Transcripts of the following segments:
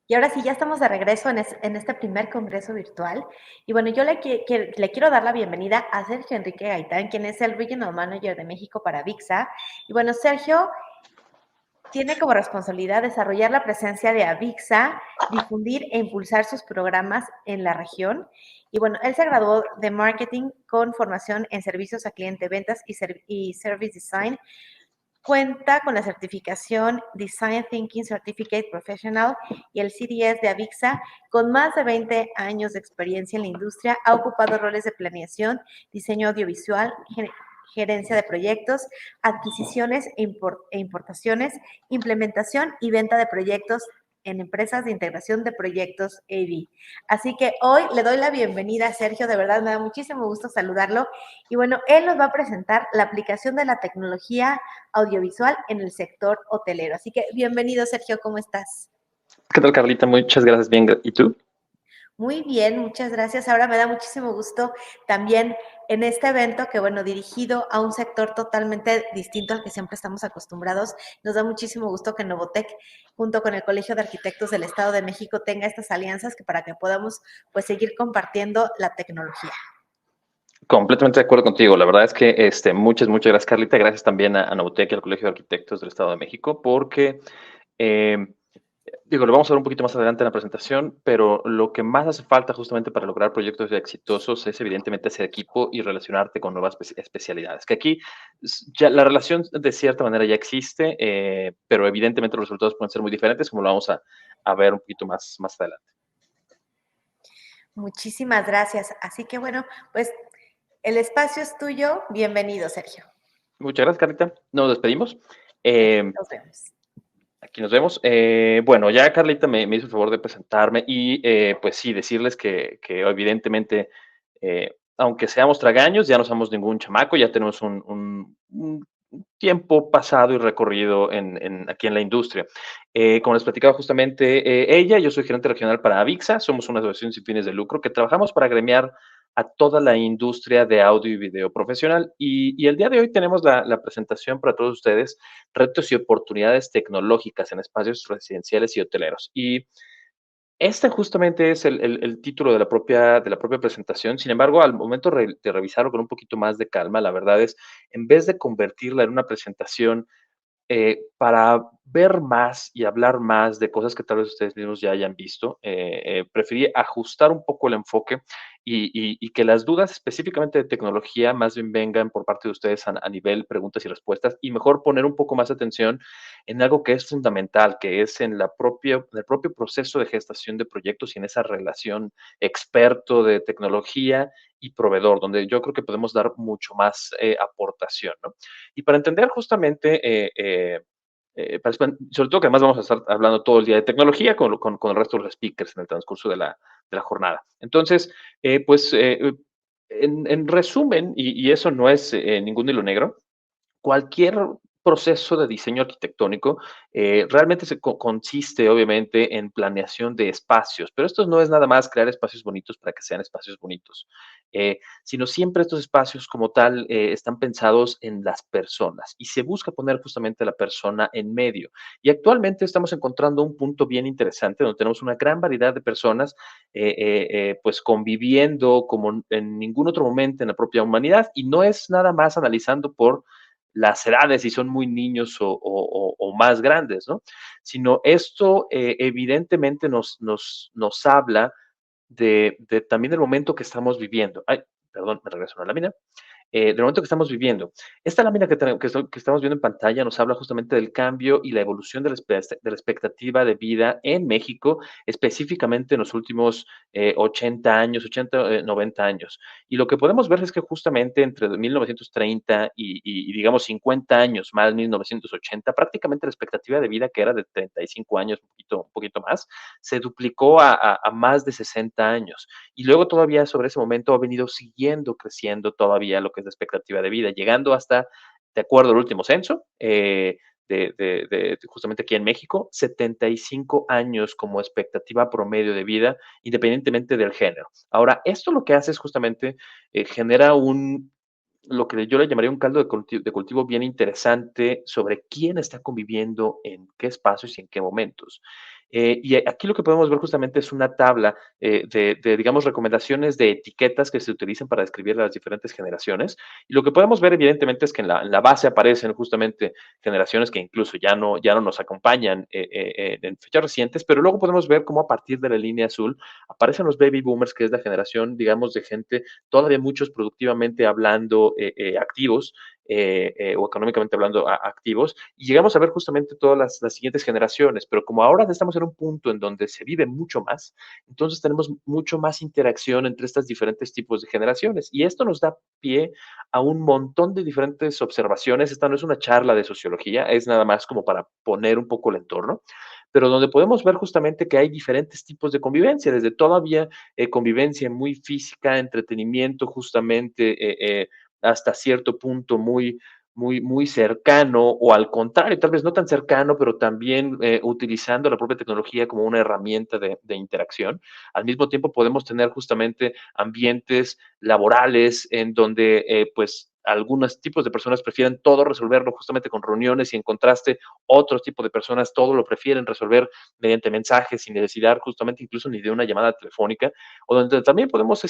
Y ahora sí, ya estamos de regreso en este primer congreso virtual. Y bueno, yo le quiero dar la bienvenida a Sergio Enrique Gaitán, quien es el Regional Manager de México para AVIXA. Y bueno, Sergio tiene como responsabilidad desarrollar la presencia de AVIXA, difundir e impulsar sus programas en la región. Y bueno, él se graduó de Marketing con formación en Servicios a Cliente, Ventas y Service Design. Cuenta con la certificación Design Thinking Certificate Professional y el CDS de AVIXA. Con más de 20 años de experiencia en la industria, ha ocupado roles de planeación, diseño audiovisual, gerencia de proyectos, adquisiciones e importaciones, implementación y venta de proyectos en empresas de integración de proyectos AV. Así que hoy le doy la bienvenida a Sergio, de verdad me da muchísimo gusto saludarlo. Y bueno, él nos va a presentar la aplicación de la tecnología audiovisual en el sector hotelero. Así que bienvenido, Sergio, ¿cómo estás? ¿Qué tal, Carlita? Muchas gracias. Bien, ¿y tú? Muy bien, muchas gracias. Ahora me da muchísimo gusto también en este evento que, bueno, dirigido a un sector totalmente distinto al que siempre estamos acostumbrados. Nos da muchísimo gusto que Novotec, junto con el Colegio de Arquitectos del Estado de México, tenga estas alianzas para que podamos, pues, seguir compartiendo la tecnología. Completamente de acuerdo contigo. La verdad es que muchas gracias, Carlita. Gracias también a Nautec y al Colegio de Arquitectos del Estado de México, porque, eh, lo vamos a ver un poquito más adelante en la presentación, pero lo que más hace falta justamente para lograr proyectos exitosos es evidentemente hacer equipo y relacionarte con nuevas especialidades. Que aquí ya la relación de cierta manera ya existe, pero evidentemente los resultados pueden ser muy diferentes, como lo vamos a ver un poquito más adelante. Muchísimas gracias. Así que bueno, pues el espacio es tuyo. Bienvenido, Sergio. Muchas gracias, Carlita. Nos despedimos. Aquí Eh, nos vemos. Aquí nos vemos. Bueno, ya Carlita me hizo el favor de presentarme y pues sí, decirles que evidentemente, aunque seamos tragaños, ya no somos ningún chamaco, ya tenemos un tiempo pasado y recorrido aquí en la industria. Como les platicaba justamente yo soy gerente regional para AVIXA, somos una asociación sin fines de lucro que trabajamos para gremiar a toda la industria de audio y video profesional. Y el día de hoy tenemos la presentación para todos ustedes, retos y oportunidades tecnológicas en espacios residenciales y hoteleros. Y este justamente es el título de la propia presentación. Sin embargo, al momento de revisarlo con un poquito más de calma, la verdad es, en vez de convertirla en una presentación para ver más y hablar más de cosas que tal vez ustedes mismos ya hayan visto, preferí ajustar un poco el enfoque y que las dudas específicamente de tecnología más bien vengan por parte de ustedes a nivel preguntas y respuestas y mejor poner un poco más atención en algo que es fundamental, que es en el propio proceso de gestación de proyectos y en esa relación experto de tecnología y proveedor, donde yo creo que podemos dar mucho más aportación, ¿no? Y para entender justamente, sobre todo que además vamos a estar hablando todo el día de tecnología con el resto de los speakers en el transcurso de la jornada. Entonces, en resumen, y eso no es ningún hilo negro, cualquier proceso de diseño arquitectónico realmente consiste obviamente en planeación de espacios, pero esto no es nada más crear espacios bonitos para que sean espacios bonitos, sino siempre estos espacios como tal están pensados en las personas y se busca poner justamente a la persona en medio. Y actualmente estamos encontrando un punto bien interesante donde tenemos una gran variedad de personas pues conviviendo como en ningún otro momento en la propia humanidad y no es nada más analizando por las edades, si son muy niños o más grandes, ¿no? Sino esto evidentemente nos habla de también del momento que estamos viviendo. Ay, perdón, me regreso a una lámina del momento que estamos viviendo. Esta lámina que estamos viendo en pantalla nos habla justamente del cambio y la evolución de la expectativa de vida en México, específicamente en los últimos 80 años, 80, 90 años. Y lo que podemos ver es que justamente entre 1930 y digamos 50 años más 1980, prácticamente la expectativa de vida que era de 35 años, un poquito más, se duplicó a más de 60 años. Y luego todavía sobre ese momento ha venido siguiendo creciendo todavía lo que es la expectativa de vida, llegando hasta, de acuerdo al último censo, justamente aquí en México, 75 años como expectativa promedio de vida, independientemente del género. Ahora, esto lo que hace es justamente genera lo que yo le llamaría un caldo de cultivo bien interesante sobre quién está conviviendo en qué espacios y en qué momentos. Y aquí lo que podemos ver justamente es una tabla digamos, recomendaciones de etiquetas que se utilizan para describir las diferentes generaciones. Y lo que podemos ver, evidentemente, es que en la base aparecen justamente generaciones que incluso ya no nos acompañan en fechas recientes, pero luego podemos ver cómo a partir de la línea azul aparecen los baby boomers, que es la generación, digamos, de gente todavía muchos productivamente hablando activos, o económicamente hablando activos, y llegamos a ver justamente todas las siguientes generaciones, pero como ahora estamos en un punto en donde se vive mucho más, entonces tenemos mucho más interacción entre estos diferentes tipos de generaciones, y esto nos da pie a un montón de diferentes observaciones. Esta no es una charla de sociología, es nada más como para poner un poco el entorno, pero donde podemos ver justamente que hay diferentes tipos de convivencia, desde todavía convivencia muy física, entretenimiento justamente, hasta cierto punto muy cercano, o al contrario, tal vez no tan cercano, pero también utilizando la propia tecnología como una herramienta de interacción. Al mismo tiempo podemos tener justamente ambientes laborales en donde pues algunos tipos de personas prefieren todo resolverlo justamente con reuniones, y en contraste otros tipos de personas todo lo prefieren resolver mediante mensajes sin necesidad justamente incluso ni de una llamada telefónica, o donde también podemos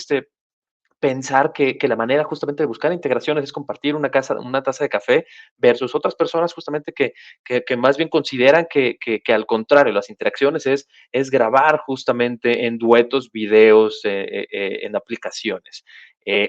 pensar que la manera justamente de buscar integraciones es compartir una taza de café versus otras personas justamente que más bien consideran que al contrario, las interacciones es grabar justamente en duetos, videos, en aplicaciones.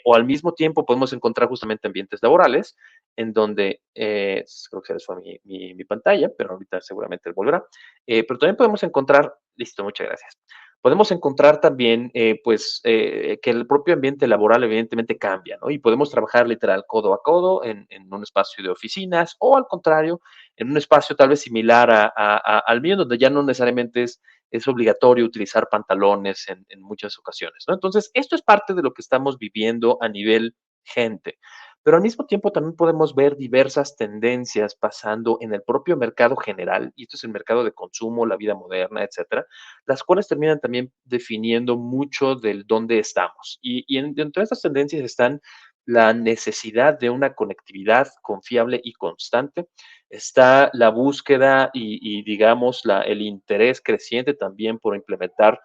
O al mismo tiempo podemos encontrar justamente ambientes laborales en donde, creo que se les fue mi pantalla, pero ahorita seguramente volverá. Pero también podemos encontrar, listo, muchas gracias. Podemos encontrar también, pues, que el propio ambiente laboral evidentemente cambia, ¿no? Y podemos trabajar literal codo a codo en un espacio de oficinas, o al contrario, en un espacio tal vez similar al mío, donde ya no necesariamente es obligatorio utilizar pantalones en muchas ocasiones, ¿no? Entonces, esto es parte de lo que estamos viviendo a nivel gente. Pero al mismo tiempo también podemos ver diversas tendencias pasando en el propio mercado general, y esto es el mercado de consumo, la vida moderna, etcétera, las cuales terminan también definiendo mucho del dónde estamos. Dentro de estas tendencias están la necesidad de una conectividad confiable y constante, está la búsqueda digamos, el interés creciente también por implementar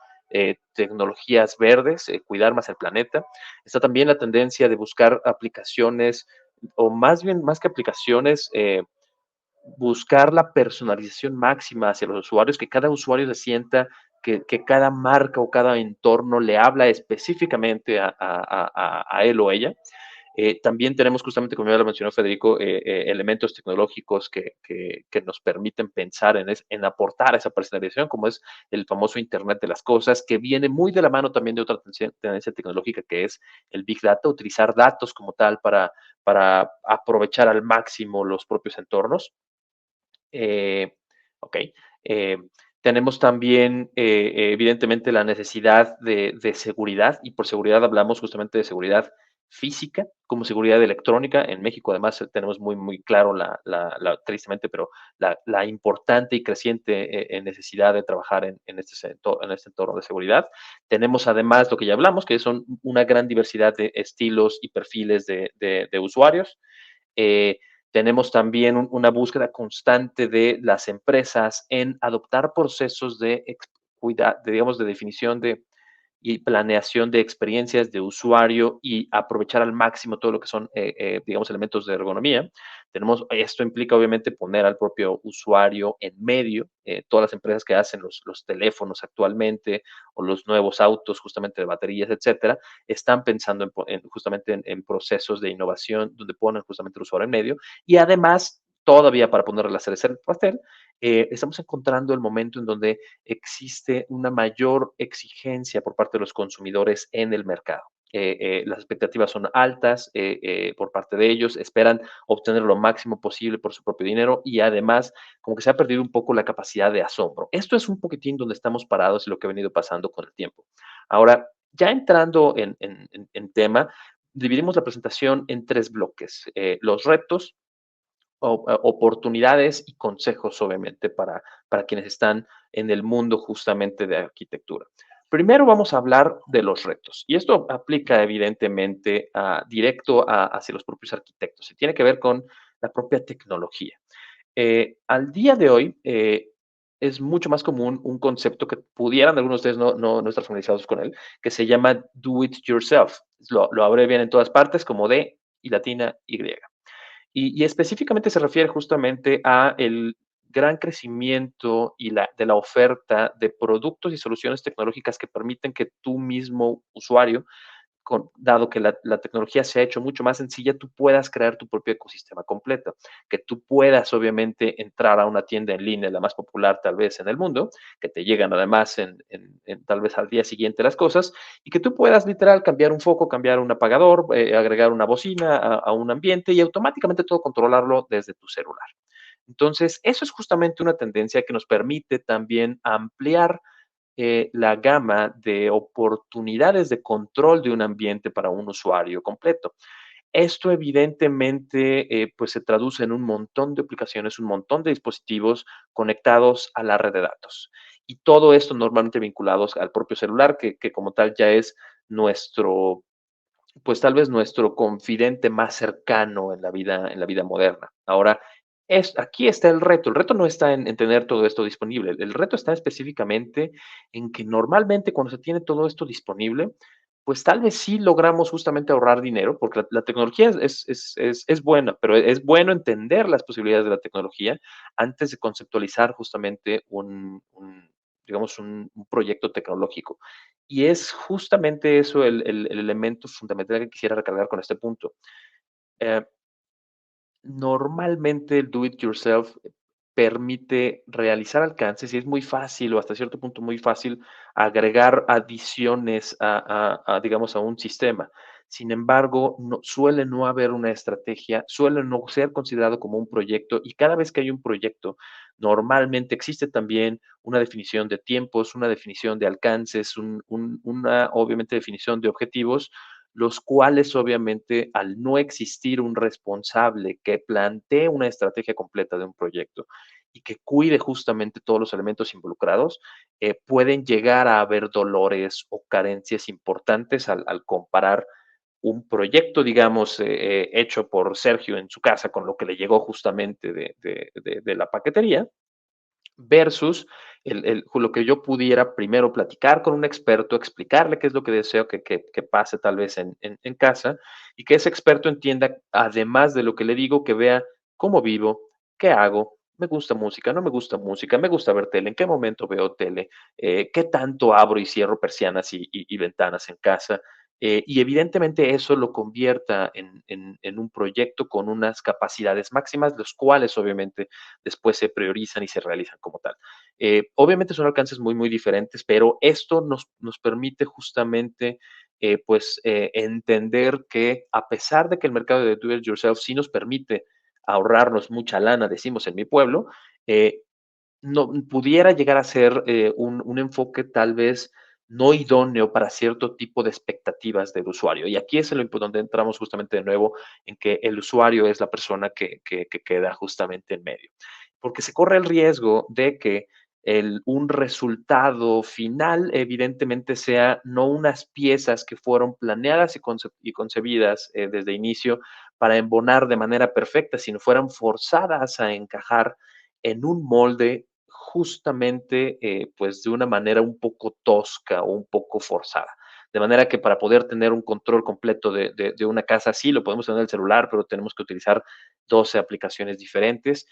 tecnologías verdes, cuidar más el planeta. Está también la tendencia de buscar aplicaciones, o más bien, más que aplicaciones, buscar la personalización máxima hacia los usuarios, que cada usuario se sienta que cada marca o cada entorno le habla específicamente a él o ella. También tenemos justamente, como ya lo mencionó Federico, elementos tecnológicos que nos permiten pensar en aportar esa personalización, como es el famoso Internet de las Cosas, que viene muy de la mano también de otra tendencia tecnológica, que es el Big Data, utilizar datos como tal para aprovechar al máximo los propios entornos. Ok. Eh, Tenemos también, evidentemente, la necesidad de seguridad, y por seguridad hablamos justamente de seguridad física como seguridad electrónica. En México, además, tenemos muy claro, tristemente, pero la importante y creciente necesidad de trabajar en este entorno de seguridad. Tenemos además lo que ya hablamos, que son una gran diversidad de estilos y perfiles de usuarios. Eh, Tenemos también una búsqueda constante de las empresas en adoptar procesos digamos, de definición y planeación de experiencias de usuario, y aprovechar al máximo todo lo que son, digamos, elementos de ergonomía. Esto implica obviamente poner al propio usuario en medio. Todas las empresas que hacen los teléfonos actualmente, o los nuevos autos justamente de baterías, etcétera, están pensando justamente en procesos de innovación donde ponen justamente el usuario en medio. Y además, todavía para ponerle la cereza en el pastel, estamos encontrando el momento en donde existe una mayor exigencia por parte de los consumidores en el mercado. Las expectativas son altas por parte de ellos, esperan obtener lo máximo posible por su propio dinero, y además como que se ha perdido un poco la capacidad de asombro. Esto es un poquitín donde estamos parados y lo que ha venido pasando con el tiempo. Ahora, ya entrando en tema, dividimos la presentación en tres bloques: los retos, oportunidades y consejos, obviamente, para quienes están en el mundo justamente de arquitectura. Primero vamos a hablar de los retos, y esto aplica evidentemente directo hacia los propios arquitectos, y tiene que ver con la propia tecnología. Al día de hoy, es mucho más común un concepto que pudieran algunos de ustedes no estar familiarizados con él, que se llama do it yourself. Lo abrevian en todas partes como D y latina Y. Y específicamente se refiere justamente a el gran crecimiento de la oferta de productos y soluciones tecnológicas que permiten que tú mismo, usuario, dado que la tecnología se ha hecho mucho más sencilla, tú puedas crear tu propio ecosistema completo, que tú puedas obviamente entrar a una tienda en línea, la más popular tal vez en el mundo, que te llegan además tal vez al día siguiente las cosas, y que tú puedas literal cambiar un foco, cambiar un apagador, agregar una bocina a un ambiente y automáticamente todo controlarlo desde tu celular. Entonces, eso es justamente una tendencia que nos permite también ampliar la gama de oportunidades de control de un ambiente para un usuario completo. Esto evidentemente pues se traduce en un montón de aplicaciones, un montón de dispositivos conectados a la red de datos. Y todo esto normalmente vinculados al propio celular, que como tal ya es nuestro, pues tal vez nuestro confidente más cercano en la vida moderna. Ahora, aquí está el reto. El reto no está en tener todo esto disponible. El reto está específicamente en que normalmente cuando se tiene todo esto disponible, pues tal vez sí logramos justamente ahorrar dinero, porque la tecnología es buena, pero es bueno entender las posibilidades de la tecnología antes de conceptualizar justamente digamos, un proyecto tecnológico. Y es justamente eso el elemento fundamental que quisiera recargar con este punto. Eh, Normalmente el do it yourself permite realizar alcances y es muy fácil o hasta cierto punto muy fácil agregar adiciones digamos, a un sistema. Sin embargo, suele no haber una estrategia, suele no ser considerado como un proyecto y cada vez que hay un proyecto, normalmente existe también una definición de tiempos, una definición de alcances, una obviamente definición de objetivos los cuales obviamente al no existir un responsable que plantee una estrategia completa de un proyecto y que cuide justamente todos los elementos involucrados, pueden llegar a haber dolores o carencias importantes al comparar un proyecto, digamos, hecho por Sergio en su casa con lo que le llegó justamente de la paquetería versus lo que yo pudiera primero platicar con un experto, explicarle qué es lo que deseo que pase tal vez en casa y que ese experto entienda, además de lo que le digo, que vea cómo vivo, qué hago, me gusta música, no me gusta música, me gusta ver tele, en qué momento veo tele, qué tanto abro y cierro persianas y ventanas en casa. Y evidentemente eso lo convierta en un proyecto con unas capacidades máximas, los cuales obviamente después se priorizan y se realizan como tal. Obviamente son alcances muy, muy diferentes, pero esto nos permite justamente pues entender que a pesar de que el mercado de do it yourself sí nos permite ahorrarnos mucha lana, decimos en mi pueblo, eh, no pudiera llegar a ser un enfoque tal vez no idóneo para cierto tipo de expectativas del usuario. Y aquí es donde entramos justamente de nuevo en que el usuario es la persona que queda justamente en medio. Porque se corre el riesgo de que un resultado final evidentemente sea no unas piezas que fueron planeadas y concebidas desde inicio para embonar de manera perfecta, sino fueran forzadas a encajar en un molde justamente pues de una manera un poco tosca o un poco forzada. De manera que para poder tener un control completo de una casa, sí, lo podemos tener en el celular, pero tenemos que utilizar 12 aplicaciones diferentes.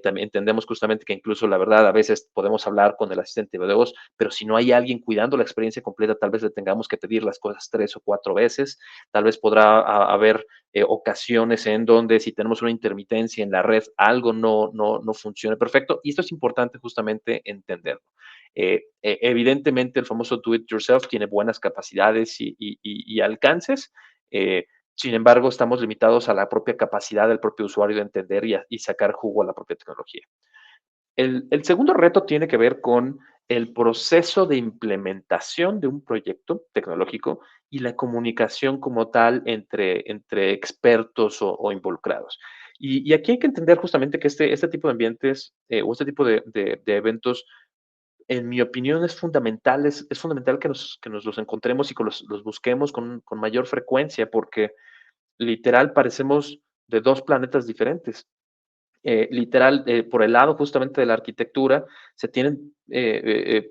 También entendemos justamente que incluso la verdad a veces podemos hablar con el asistente de voz, pero si no hay alguien cuidando la experiencia completa, tal vez le tengamos que pedir las cosas 3 o 4 veces. Tal vez podrá haber ocasiones en donde si tenemos una intermitencia en la red, algo no funcione perfecto. Y esto es importante justamente entenderlo. Evidentemente, el famoso do it yourself tiene buenas capacidades y alcances. Sin embargo, estamos limitados a la propia capacidad del propio usuario de entender y sacar jugo a la propia tecnología. El segundo reto tiene que ver con el proceso de implementación de un proyecto tecnológico y la comunicación como tal entre expertos o involucrados. Y aquí hay que entender justamente que este tipo de ambientes o este tipo de eventos, en mi opinión, es fundamental que nos los encontremos y que los busquemos con mayor frecuencia porque literal parecemos de dos planetas diferentes. literal, por el lado justamente de la arquitectura, se tienen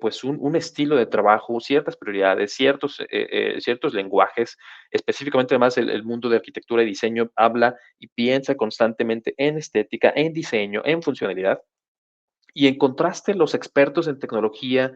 pues un estilo de trabajo, ciertas prioridades, ciertos lenguajes, específicamente además el mundo de arquitectura y diseño habla y piensa constantemente en estética, en diseño, en funcionalidad. Y en contraste, los expertos en tecnología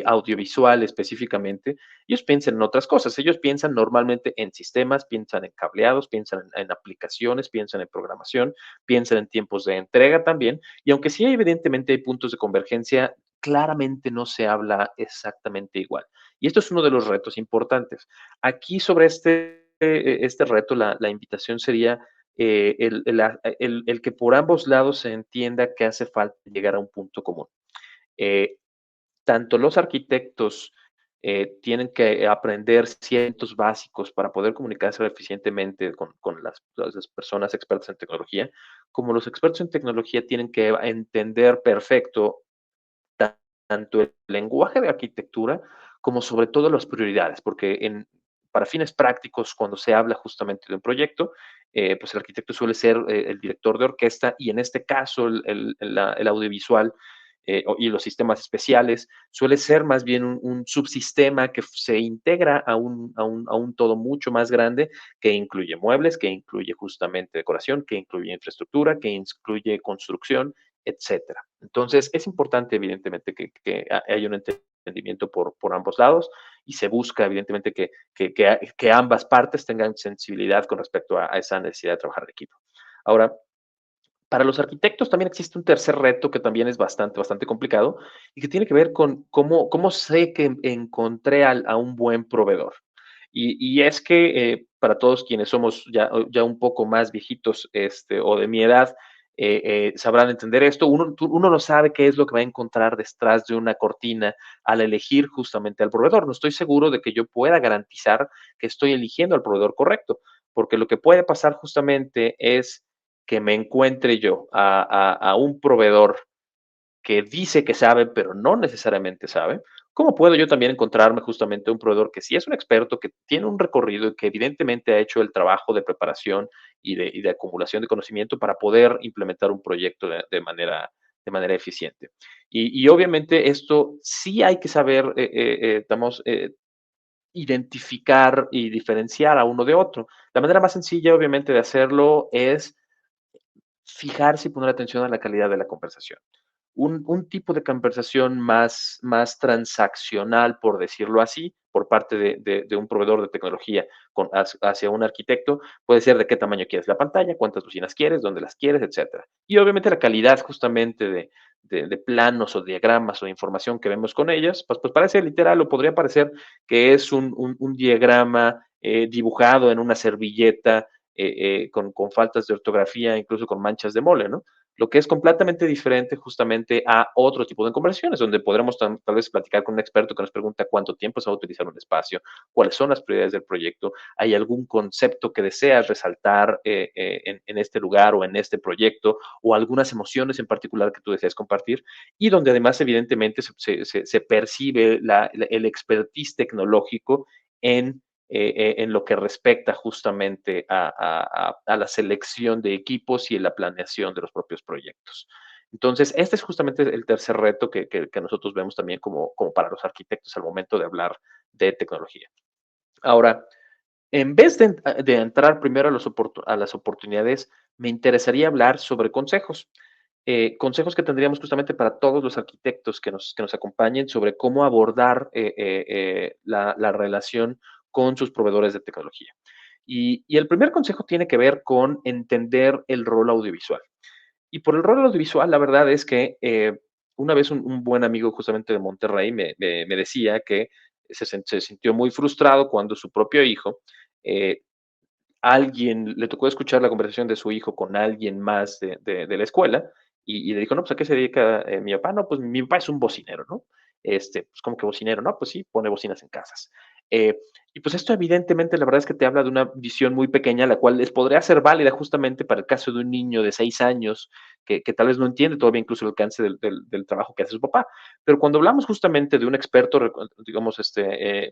audiovisual específicamente, ellos piensan en otras cosas. Ellos piensan normalmente en sistemas, piensan en cableados, piensan en aplicaciones, piensan en programación, piensan en tiempos de entrega también. Y aunque sí evidentemente hay puntos de convergencia, claramente no se habla exactamente igual. Y esto es uno de los retos importantes. Aquí sobre este reto, la invitación sería el que por ambos lados se entienda que hace falta llegar a un punto común. Eh, Tanto los arquitectos tienen que aprender ciertos básicos para poder comunicarse eficientemente con las personas expertas en tecnología, como los expertos en tecnología tienen que entender perfecto tanto el lenguaje de arquitectura como sobre todo las prioridades, porque para fines prácticos, cuando se habla justamente de un proyecto, pues el arquitecto suele ser el director de orquesta y en este caso el audiovisual y los sistemas especiales suele ser más bien un subsistema que se integra a un todo mucho más grande que incluye muebles, que incluye justamente decoración, que incluye infraestructura, que incluye construcción, etcétera. Entonces, es importante, evidentemente, que haya un entendimiento por ambos lados y se busca, evidentemente, que ambas partes tengan sensibilidad con respecto a esa necesidad de trabajar en equipo. Ahora, para los arquitectos también existe un tercer reto que también es bastante complicado y que tiene que ver con cómo sé que encontré a un buen proveedor. Y es que para todos quienes somos ya un poco más viejitos o de mi edad, sabrán entender esto. Uno no sabe qué es lo que va a encontrar detrás de una cortina al elegir justamente al proveedor. No estoy seguro de que yo pueda garantizar que estoy eligiendo al proveedor correcto, porque lo que puede pasar justamente es que me encuentre yo a un proveedor que dice que sabe, pero no necesariamente sabe. ¿Cómo puedo yo también encontrarme justamente un proveedor que sí es un experto, que tiene un recorrido y que evidentemente ha hecho el trabajo de preparación y de acumulación de conocimiento para poder implementar un proyecto de manera eficiente? Y obviamente esto sí hay que saber, identificar y diferenciar a uno de otro. La manera más sencilla, obviamente, de hacerlo es fijarse y poner atención a la calidad de la conversación. Un tipo de conversación más transaccional, por decirlo así, por parte de un proveedor de tecnología hacia un arquitecto, puede ser de qué tamaño quieres la pantalla, cuántas bocinas quieres, dónde las quieres, etcétera. Y obviamente la calidad justamente de planos o diagramas o información que vemos con ellas, pues parece literal o podría parecer que es un diagrama dibujado en una servilleta con faltas de ortografía, incluso con manchas de mole, ¿no? Lo que es completamente diferente justamente a otro tipo de conversaciones, donde podremos tal vez platicar con un experto que nos pregunta cuánto tiempo se va a utilizar un espacio, cuáles son las prioridades del proyecto, hay algún concepto que deseas resaltar en este lugar o en este proyecto, o algunas emociones en particular que tú deseas compartir, y donde además evidentemente se percibe el expertise tecnológico en lo que respecta justamente a la selección de equipos y la planeación de los propios proyectos. Entonces, este es justamente el tercer reto que nosotros vemos también como para los arquitectos al momento de hablar de tecnología. Ahora, en vez de entrar primero a las oportunidades, me interesaría hablar sobre consejos. Consejos que tendríamos justamente para todos los arquitectos que nos acompañen sobre cómo abordar la relación con sus proveedores de tecnología. Y el primer consejo tiene que ver con entender el rol audiovisual. Y por el rol audiovisual, la verdad es que una vez un buen amigo justamente de Monterrey me decía que se sintió muy frustrado cuando su propio hijo eh, alguien, le tocó escuchar la conversación de su hijo con alguien más de la escuela y le dijo, no, pues ¿a qué se dedica mi papá? No, pues mi papá es un bocinero, ¿no? Pues ¿cómo que bocinero? No, pues sí, pone bocinas en casas. Eh, y pues esto evidentemente la verdad es que te habla de una visión muy pequeña, la cual les podría ser válida justamente para el caso de un niño de 6 años que tal vez no entiende todavía incluso el alcance del trabajo que hace su papá. Pero cuando hablamos justamente de un experto, digamos,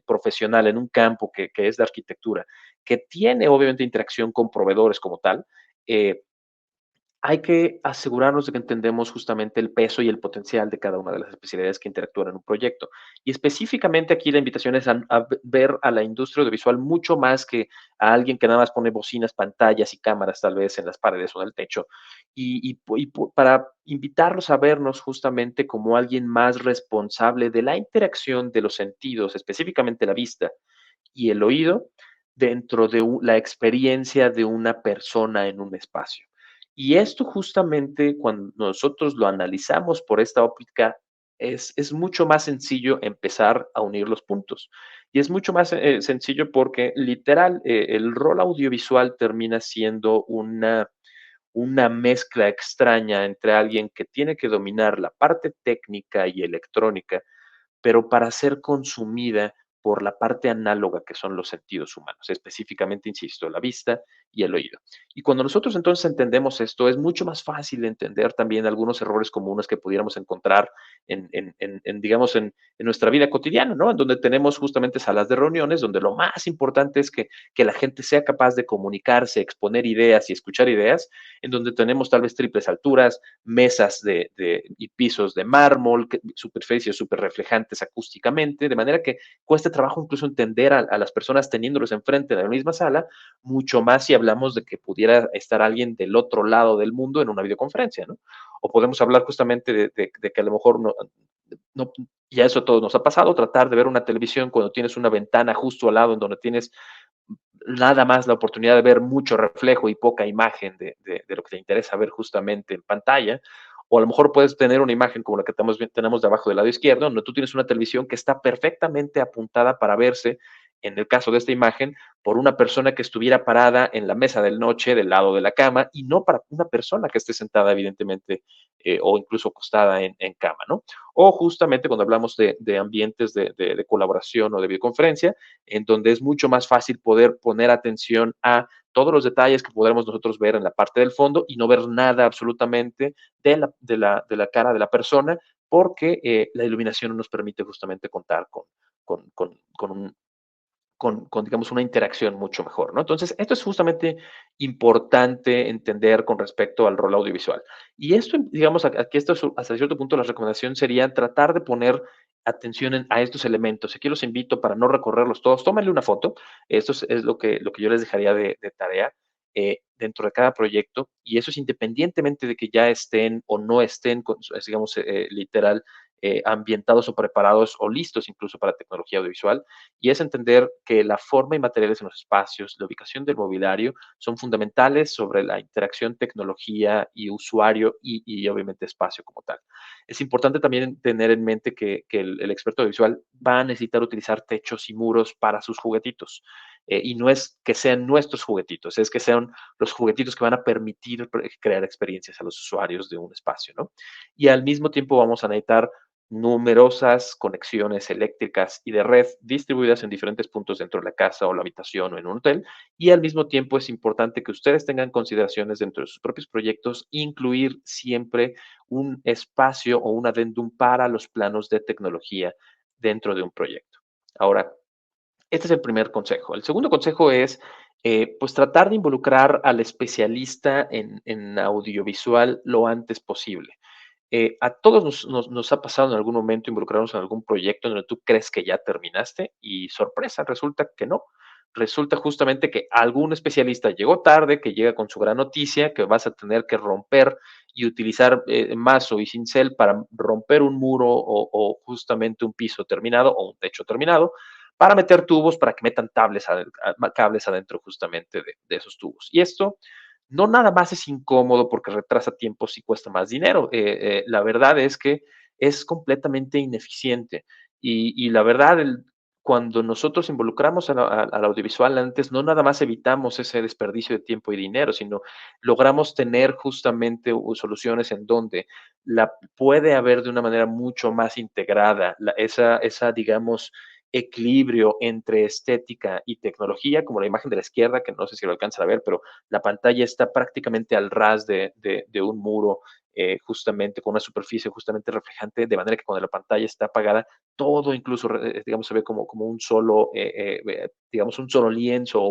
profesional en un campo que es de arquitectura, que tiene obviamente interacción con proveedores como tal, eh, hay que asegurarnos de que entendemos justamente el peso y el potencial de cada una de las especialidades que interactúan en un proyecto. Y específicamente aquí la invitación es a ver a la industria audiovisual mucho más que a alguien que nada más pone bocinas, pantallas y cámaras tal vez en las paredes o en el techo. Para invitarlos a vernos justamente como alguien más responsable de la interacción de los sentidos, específicamente la vista y el oído, dentro de la experiencia de una persona en un espacio. Y esto justamente cuando nosotros lo analizamos por esta óptica, es mucho más sencillo empezar a unir los puntos. Y es mucho más sencillo porque literal el rol audiovisual termina siendo una mezcla extraña entre alguien que tiene que dominar la parte técnica y electrónica, pero para ser consumida por la parte análoga que son los sentidos humanos, específicamente, insisto, la vista y el oído. Y cuando nosotros entonces entendemos esto, es mucho más fácil entender también algunos errores comunes que pudiéramos encontrar digamos, en nuestra vida cotidiana, ¿no? En donde tenemos justamente salas de reuniones, donde lo más importante es que la gente sea capaz de comunicarse, exponer ideas y escuchar ideas, en donde tenemos tal vez triples alturas, mesas y pisos de mármol, superficies súper reflejantes acústicamente, de manera que cuesta trabajo incluso entender a las personas teniéndolos enfrente de la misma sala, mucho más si hablamos de que pudiera estar alguien del otro lado del mundo en una videoconferencia, ¿no? O podemos hablar justamente de que a lo mejor no, ya eso todo nos ha pasado, tratar de ver una televisión cuando tienes una ventana justo al lado en donde tienes nada más la oportunidad de ver mucho reflejo y poca imagen de lo que te interesa ver justamente en pantalla. O a lo mejor puedes tener una imagen como la que tenemos de abajo del lado izquierdo, donde tú tienes una televisión que está perfectamente apuntada para verse, en el caso de esta imagen, por una persona que estuviera parada en la mesa del noche del lado de la cama y no para una persona que esté sentada, evidentemente, o incluso acostada en cama, ¿no? O justamente cuando hablamos de ambientes de colaboración o de videoconferencia, en donde es mucho más fácil poder poner atención a todos los detalles que podremos nosotros ver en la parte del fondo y no ver nada absolutamente de la cara de la persona, porque la iluminación nos permite justamente contar con un digamos, una interacción mucho mejor, ¿no? Entonces, esto es justamente importante entender con respecto al rol audiovisual. Y esto, digamos, aquí esto hasta cierto punto la recomendación sería tratar de poner atención a estos elementos. Aquí los invito para no recorrerlos todos. Tómenle una foto. Esto es lo que yo les dejaría de tarea dentro de cada proyecto. Y eso es independientemente de que ya estén o no estén, digamos, literal, ambientados o preparados o listos incluso para tecnología audiovisual, y es entender que la forma y materiales en los espacios, la ubicación del mobiliario son fundamentales sobre la interacción tecnología y usuario y obviamente espacio como tal. Es importante también tener en mente que el experto visual va a necesitar utilizar techos y muros para sus juguetitos. Y no es que sean nuestros juguetitos, es que sean los juguetitos que van a permitir crear experiencias a los usuarios de un espacio, ¿no? Y al mismo tiempo vamos a necesitar numerosas conexiones eléctricas y de red distribuidas en diferentes puntos dentro de la casa o la habitación o en un hotel. Y al mismo tiempo es importante que ustedes tengan consideraciones dentro de sus propios proyectos, incluir siempre un espacio o un adendum para los planos de tecnología dentro de un proyecto. Ahora, este es el primer consejo. El segundo consejo es, pues, tratar de involucrar al especialista en audiovisual lo antes posible. A todos nos ha pasado en algún momento involucrarnos en algún proyecto donde tú crees que ya terminaste y sorpresa, resulta que no. Resulta justamente que algún especialista llegó tarde, que llega con su gran noticia, que vas a tener que romper y utilizar mazo y cincel para romper un muro o justamente un piso terminado o un techo terminado, para meter tubos para que metan cables adentro justamente de esos tubos. Y esto no nada más es incómodo porque retrasa tiempos y cuesta más dinero. La verdad es que es completamente ineficiente. Y la verdad, cuando nosotros involucramos al audiovisual antes, no nada más evitamos ese desperdicio de tiempo y dinero, sino logramos tener justamente soluciones en donde puede haber de una manera mucho más integrada esa, digamos, equilibrio entre estética y tecnología, como la imagen de la izquierda, que no sé si lo alcanzan a ver, pero la pantalla está prácticamente al ras de un muro, justamente con una superficie justamente reflejante, de manera que cuando la pantalla está apagada, todo incluso, digamos, se ve como un solo, digamos, un solo lienzo o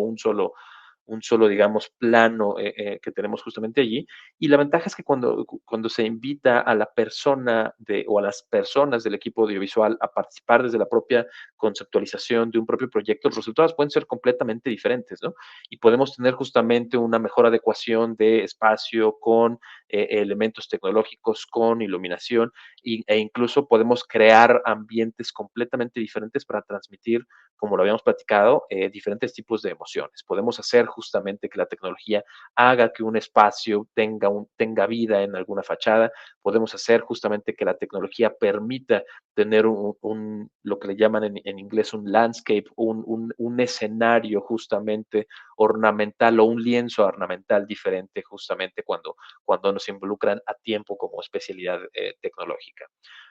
un solo, digamos, plano que tenemos justamente allí. Y la ventaja es que cuando se invita a la persona o a las personas del equipo audiovisual a participar desde la propia conceptualización de un propio proyecto, los resultados pueden ser completamente diferentes, ¿no? Y podemos tener justamente una mejor adecuación de espacio con elementos tecnológicos, con iluminación, e incluso podemos crear ambientes completamente diferentes para transmitir, como lo habíamos platicado, diferentes tipos de emociones. Podemos hacer justamente que la tecnología haga que un espacio tenga vida en alguna fachada. Podemos hacer justamente que la tecnología permita tener lo que le llaman en inglés un landscape, un escenario justamente ornamental o un lienzo ornamental diferente justamente cuando nos involucran a tiempo como especialidad tecnológica.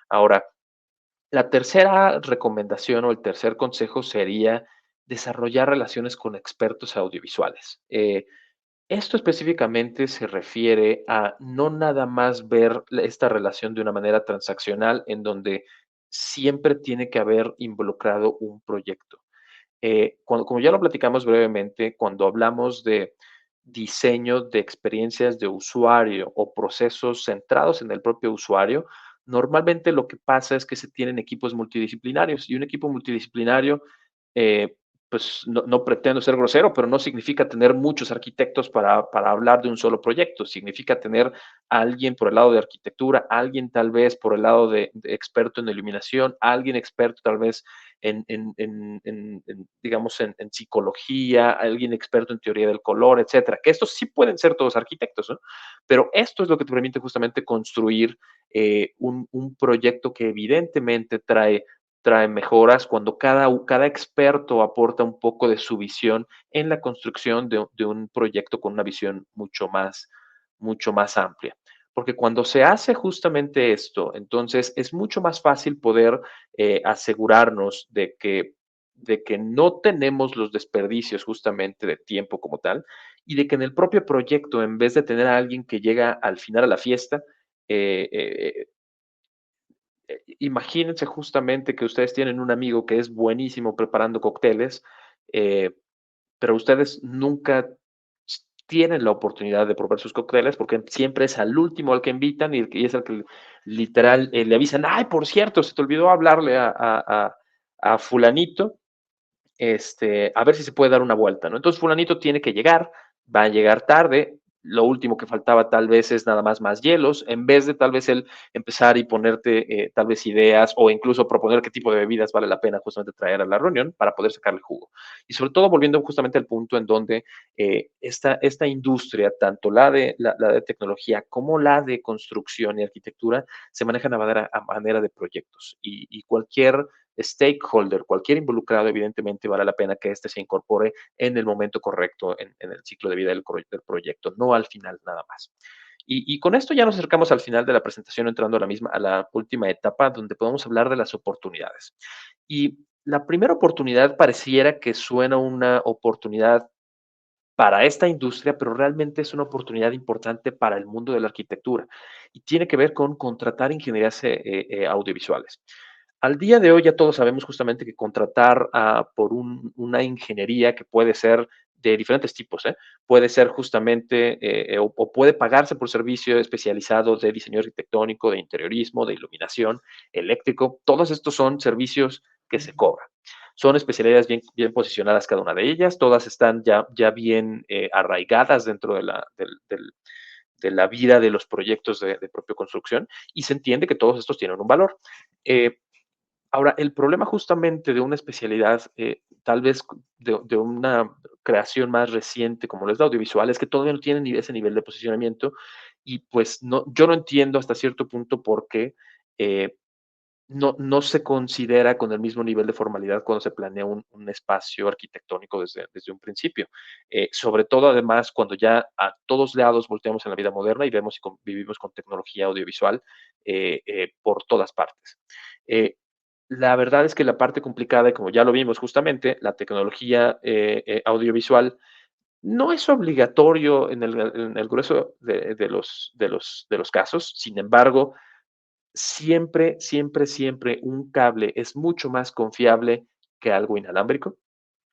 Ahora, la tercera recomendación o el tercer consejo sería desarrollar relaciones con expertos audiovisuales. Esto específicamente se refiere a no nada más ver esta relación de una manera transaccional en donde siempre tiene que haber involucrado un proyecto. Como ya lo platicamos brevemente, cuando hablamos de diseño de experiencias de usuario o procesos centrados en el propio usuario, normalmente lo que pasa es que se tienen equipos multidisciplinarios y un equipo multidisciplinario, eh, pues no pretendo ser grosero, pero no significa tener muchos arquitectos para hablar de un solo proyecto, significa tener a alguien por el lado de arquitectura, alguien tal vez por el lado de experto en iluminación, alguien experto tal vez digamos, en psicología, alguien experto en teoría del color, etcétera, que estos sí pueden ser todos arquitectos, ¿no? Pero esto es lo que te permite justamente construir un proyecto que evidentemente trae mejoras cuando cada experto aporta un poco de su visión en la construcción de un proyecto con una visión mucho más amplia. Porque cuando se hace justamente esto, entonces es mucho más fácil poder asegurarnos de que no tenemos los desperdicios justamente de tiempo como tal y de que en el propio proyecto, en vez de tener a alguien que llega al final a la fiesta, eh, eh, imagínense justamente que ustedes tienen un amigo que es buenísimo preparando cócteles, eh, pero ustedes nunca tienen la oportunidad de probar sus cócteles porque siempre es al último al que invitan y es el que literal le avisan, ay, por cierto, se te olvidó hablarle a fulanito, a ver si se puede dar una vuelta, ¿no? Entonces fulanito tiene que llegar, va a llegar tarde, lo último que faltaba tal vez es nada más hielos, en vez de tal vez él empezar y ponerte tal vez ideas o incluso proponer qué tipo de bebidas vale la pena justamente traer a la reunión para poder sacarle jugo. Y sobre todo volviendo justamente al punto en donde esta industria, tanto la de tecnología como la de construcción y arquitectura, se manejan a manera de proyectos y cualquier stakeholder, cualquier involucrado, evidentemente vale la pena que éste se incorpore en el momento correcto en el ciclo de vida del proyecto, no al final nada más. Y con esto ya nos acercamos al final de la presentación, entrando a la última etapa, donde podemos hablar de las oportunidades. Y la primera oportunidad pareciera que suena una oportunidad para esta industria, pero realmente es una oportunidad importante para el mundo de la arquitectura y tiene que ver con contratar ingenierías audiovisuales. Al día de hoy ya todos sabemos justamente que contratar por una ingeniería que puede ser de diferentes tipos, ¿eh? Puede ser justamente o puede pagarse por servicio especializado de diseño arquitectónico, de interiorismo, de iluminación, eléctrico. Todos estos son servicios que se cobran. Son especialidades bien posicionadas cada una de ellas, todas están ya bien arraigadas dentro de la vida de los proyectos de propia construcción y se entiende que todos estos tienen un valor. Eh, Ahora, el problema justamente de una especialidad, tal vez de una creación más reciente como lo es la audiovisual, es que todavía no tiene ese nivel de posicionamiento y pues yo no entiendo hasta cierto punto por qué eh, no se considera con el mismo nivel de formalidad cuando se planea un espacio arquitectónico desde un principio. Sobre todo, además, cuando ya a todos lados volteamos en la vida moderna y vemos y vivimos con tecnología audiovisual por todas partes. Eh, la verdad es que la parte complicada, y como ya lo vimos justamente, la tecnología audiovisual no es obligatorio en el grueso de los casos. Sin embargo, siempre, siempre, siempre un cable es mucho más confiable que algo inalámbrico.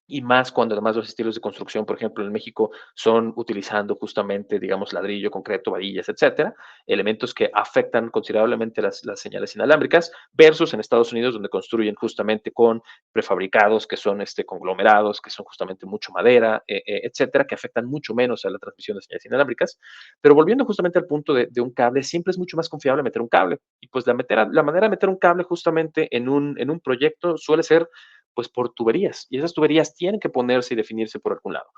y más cuando además los estilos de construcción, por ejemplo, en México son utilizando justamente, digamos, ladrillo, concreto, varillas, etcétera, elementos que afectan considerablemente las señales inalámbricas, versus en Estados Unidos, donde construyen justamente con prefabricados que son conglomerados, que son justamente mucho madera, etcétera, que afectan mucho menos a la transmisión de señales inalámbricas. Pero volviendo justamente al punto de un cable, siempre es mucho más confiable meter un cable. Y pues la manera de meter un cable justamente en un proyecto suele ser pues por tuberías, y esas tuberías tienen que ponerse y definirse por algún lado.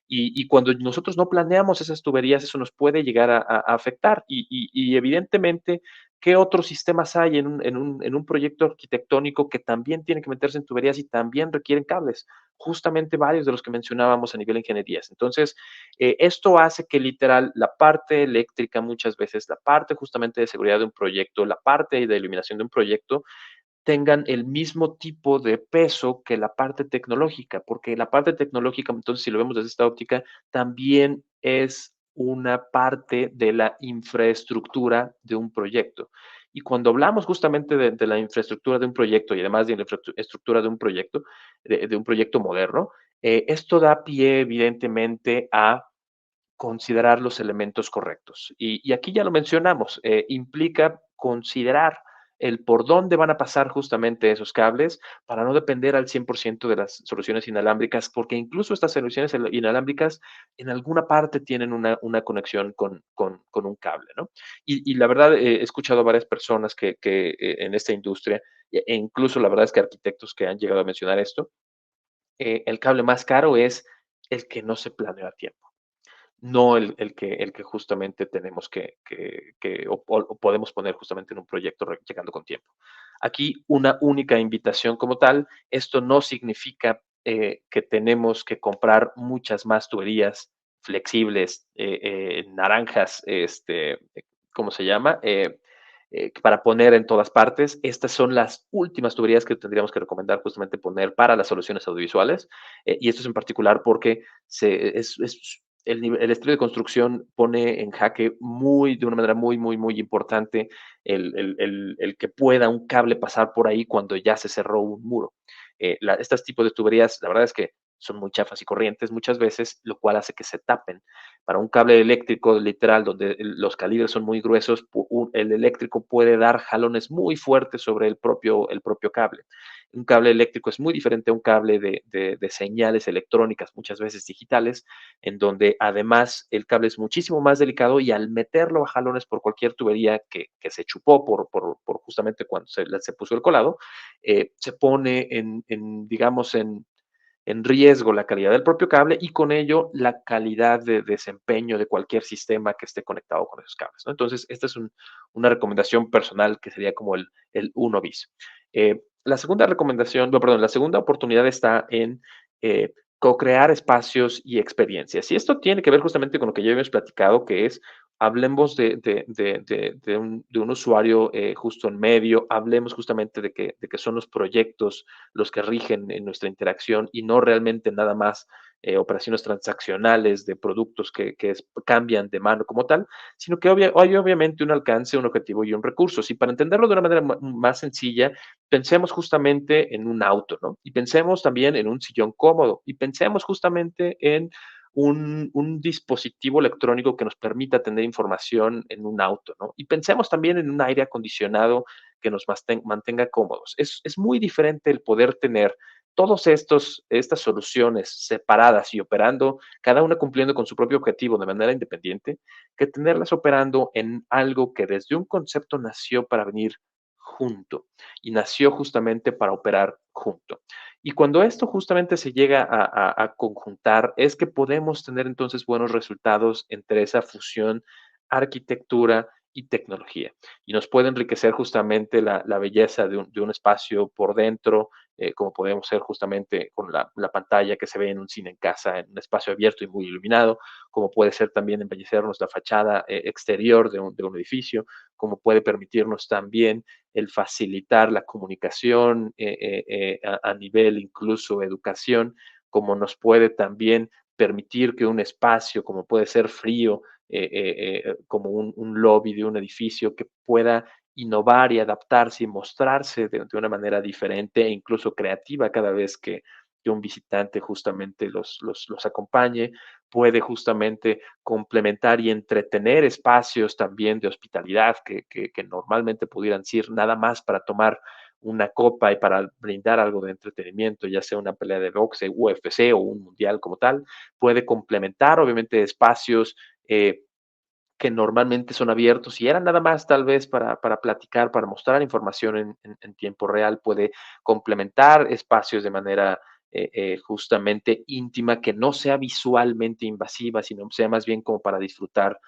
Y cuando nosotros no planeamos esas tuberías, eso nos puede llegar a afectar. Y evidentemente, ¿qué otros sistemas hay en un proyecto arquitectónico que también tiene que meterse en tuberías y también requieren cables? Justamente varios de los que mencionábamos a nivel de ingenierías. Entonces, esto hace que literal la parte eléctrica muchas veces, la parte justamente de seguridad de un proyecto, la parte de iluminación de un proyecto, tengan el mismo tipo de peso que la parte tecnológica, porque la parte tecnológica, entonces, si lo vemos desde esta óptica, también es una parte de la infraestructura de un proyecto. Y cuando hablamos justamente de la infraestructura de un proyecto y además de la infraestructura de un proyecto moderno, esto da pie evidentemente a considerar los elementos correctos. Y aquí ya lo mencionamos, implica considerar el por dónde van a pasar justamente esos cables para no depender al 100% de las soluciones inalámbricas, porque incluso estas soluciones inalámbricas en alguna parte tienen una conexión con un cable, ¿no? Y la verdad, he escuchado a varias personas que en esta industria, e incluso la verdad es que arquitectos que han llegado a mencionar esto, el cable más caro es el que no se planeó a tiempo, no el que justamente tenemos o podemos poner justamente en un proyecto llegando con tiempo. Aquí una única invitación como tal, esto no significa que tenemos que comprar muchas más tuberías flexibles, naranjas, ¿cómo se llama? Para poner en todas partes. Estas son las últimas tuberías que tendríamos que recomendar justamente poner para las soluciones audiovisuales. Y esto es en particular porque el estilo de construcción pone en jaque de una manera muy, muy, muy importante el que pueda un cable pasar por ahí cuando ya se cerró un muro. Estos tipos de tuberías, la verdad es que son muy chafas y corrientes muchas veces, lo cual hace que se tapen. Para un cable eléctrico literal, donde los calibres son muy gruesos, el eléctrico puede dar jalones muy fuertes sobre el propio cable. Un cable eléctrico es muy diferente a un cable de señales electrónicas, muchas veces digitales, en donde además el cable es muchísimo más delicado y al meterlo a jalones por cualquier tubería que se chupó por justamente cuando se puso el colado, se pone digamos, en riesgo la calidad del propio cable y con ello la calidad de desempeño de cualquier sistema que esté conectado con esos cables, ¿no? Entonces, esta es una recomendación personal que sería como el uno bis. La segunda recomendación, no, perdón, la segunda oportunidad está en co-crear espacios y experiencias. Y esto tiene que ver justamente con lo que ya habíamos platicado, que es hablemos de un usuario justo en medio, hablemos justamente de que son los proyectos los que rigen en nuestra interacción y no realmente nada más operaciones transaccionales de productos que cambian de mano como tal, sino que hay obviamente un alcance, un objetivo y un recurso. Y para entenderlo de una manera más sencilla, pensemos justamente en un auto, ¿no? Y pensemos también en un sillón cómodo y pensemos justamente en un dispositivo electrónico que nos permita tener información en un auto, ¿no? Y pensemos también en un aire acondicionado que nos mantenga cómodos. Es muy diferente el poder tener todas estas soluciones separadas y operando, cada una cumpliendo con su propio objetivo de manera independiente, que tenerlas operando en algo que desde un concepto nació para venir junto y nació justamente para operar junto. Y cuando esto justamente se llega a conjuntar, es que podemos tener entonces buenos resultados entre esa fusión arquitectura y tecnología. Y nos puede enriquecer justamente la belleza de un espacio por dentro, como podemos ser justamente con la pantalla que se ve en un cine en casa, en un espacio abierto y muy iluminado, como puede ser también embellecernos la fachada exterior de un edificio, como puede permitirnos también el facilitar la comunicación a nivel incluso educación, como nos puede también permitir que un espacio, como puede ser frío, como un lobby de un edificio, que pueda innovar y adaptarse y mostrarse de una manera diferente e incluso creativa cada vez que un visitante justamente los acompañe, puede justamente complementar y entretener espacios también de hospitalidad que normalmente pudieran ser nada más para tomar una copa y para brindar algo de entretenimiento, ya sea una pelea de boxe, UFC o un mundial como tal, puede complementar obviamente espacios que normalmente son abiertos y eran nada más tal vez para platicar, para mostrar información en tiempo real, puede complementar espacios de manera justamente íntima, que no sea visualmente invasiva, sino sea más bien como para disfrutar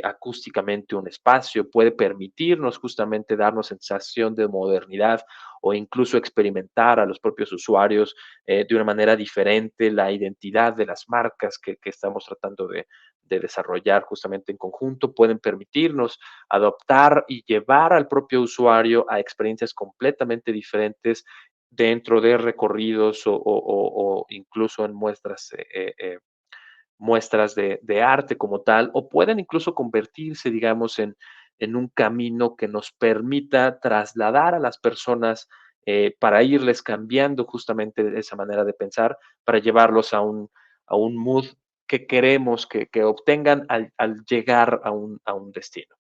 acústicamente un espacio, puede permitirnos justamente darnos sensación de modernidad o incluso experimentar a los propios usuarios de una manera diferente la identidad de las marcas que estamos tratando de desarrollar justamente en conjunto, pueden permitirnos adoptar y llevar al propio usuario a experiencias completamente diferentes dentro de recorridos o incluso en muestras de arte como tal, o pueden incluso convertirse, digamos, en un camino que nos permita trasladar a las personas para irles cambiando justamente esa manera de pensar, para llevarlos a un mood que queremos que obtengan al llegar a un destino.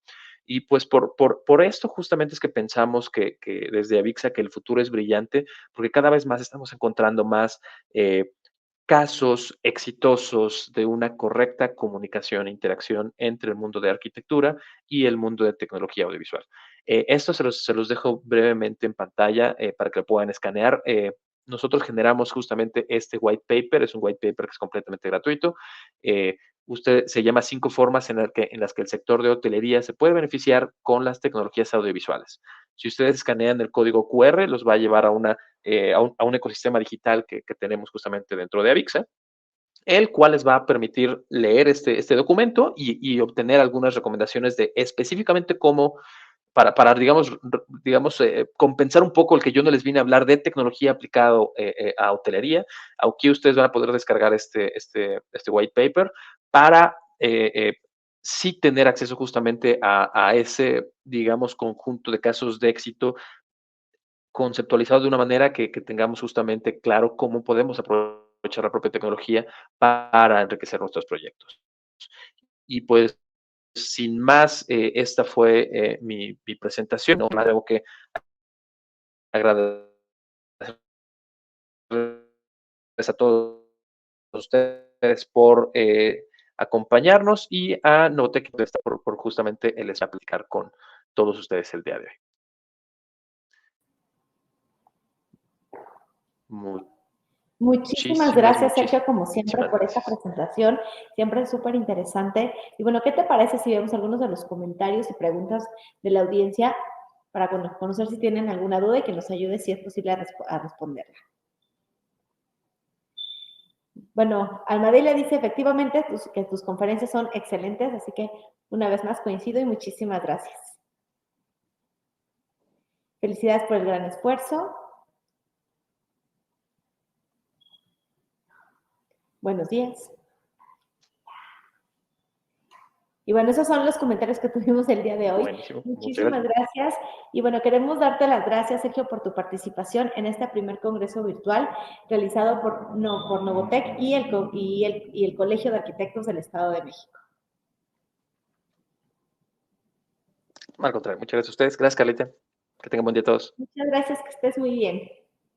Y pues por esto justamente es que pensamos que desde Avixa que el futuro es brillante, porque cada vez más estamos encontrando más casos exitosos de una correcta comunicación e interacción entre el mundo de arquitectura y el mundo de tecnología audiovisual. Esto se los dejo brevemente en pantalla para que lo puedan escanear. Nosotros generamos justamente este white paper, es un white paper que es completamente gratuito. Usted se llama 5 formas en las que el sector de hotelería se puede beneficiar con las tecnologías audiovisuales. Si ustedes escanean el código QR, los va a llevar a un ecosistema digital que tenemos justamente dentro de Avixa, el cual les va a permitir leer este documento y obtener algunas recomendaciones de específicamente cómo, digamos compensar un poco el que yo no les vine a hablar de tecnología aplicado a hotelería. Aquí ustedes van a poder descargar este white paper para sí tener acceso justamente a ese, digamos, conjunto de casos de éxito conceptualizado de una manera que tengamos justamente claro cómo podemos aprovechar la propia tecnología para enriquecer nuestros proyectos. Y pues, sin más, esta fue mi presentación. No tengo que agradecerles a todos ustedes por acompañarnos y a Notec por justamente el platicar con todos ustedes el día de hoy. Muchísimas gracias, Sergio, como siempre, Muchísimas por esta gracias. presentación. Siempre es súper interesante. Y bueno, ¿qué te parece si vemos algunos de los comentarios y preguntas de la audiencia para conocer si tienen alguna duda y que nos ayude, si es posible, a responderla? Bueno, Almadela dice efectivamente que tus conferencias son excelentes, así que una vez más coincido y muchísimas gracias. Felicidades por el gran esfuerzo. Buenos días. Y bueno, esos son los comentarios que tuvimos el día de hoy. Buenísimo. Muchísimas gracias. Y bueno, queremos darte las gracias, Sergio, por tu participación en este primer congreso virtual realizado por Novotec y el Colegio de Arquitectos del Estado de México. Al contrario, muchas gracias a ustedes. Gracias, Carlita. Que tengan buen día a todos. Muchas gracias, que estés muy bien.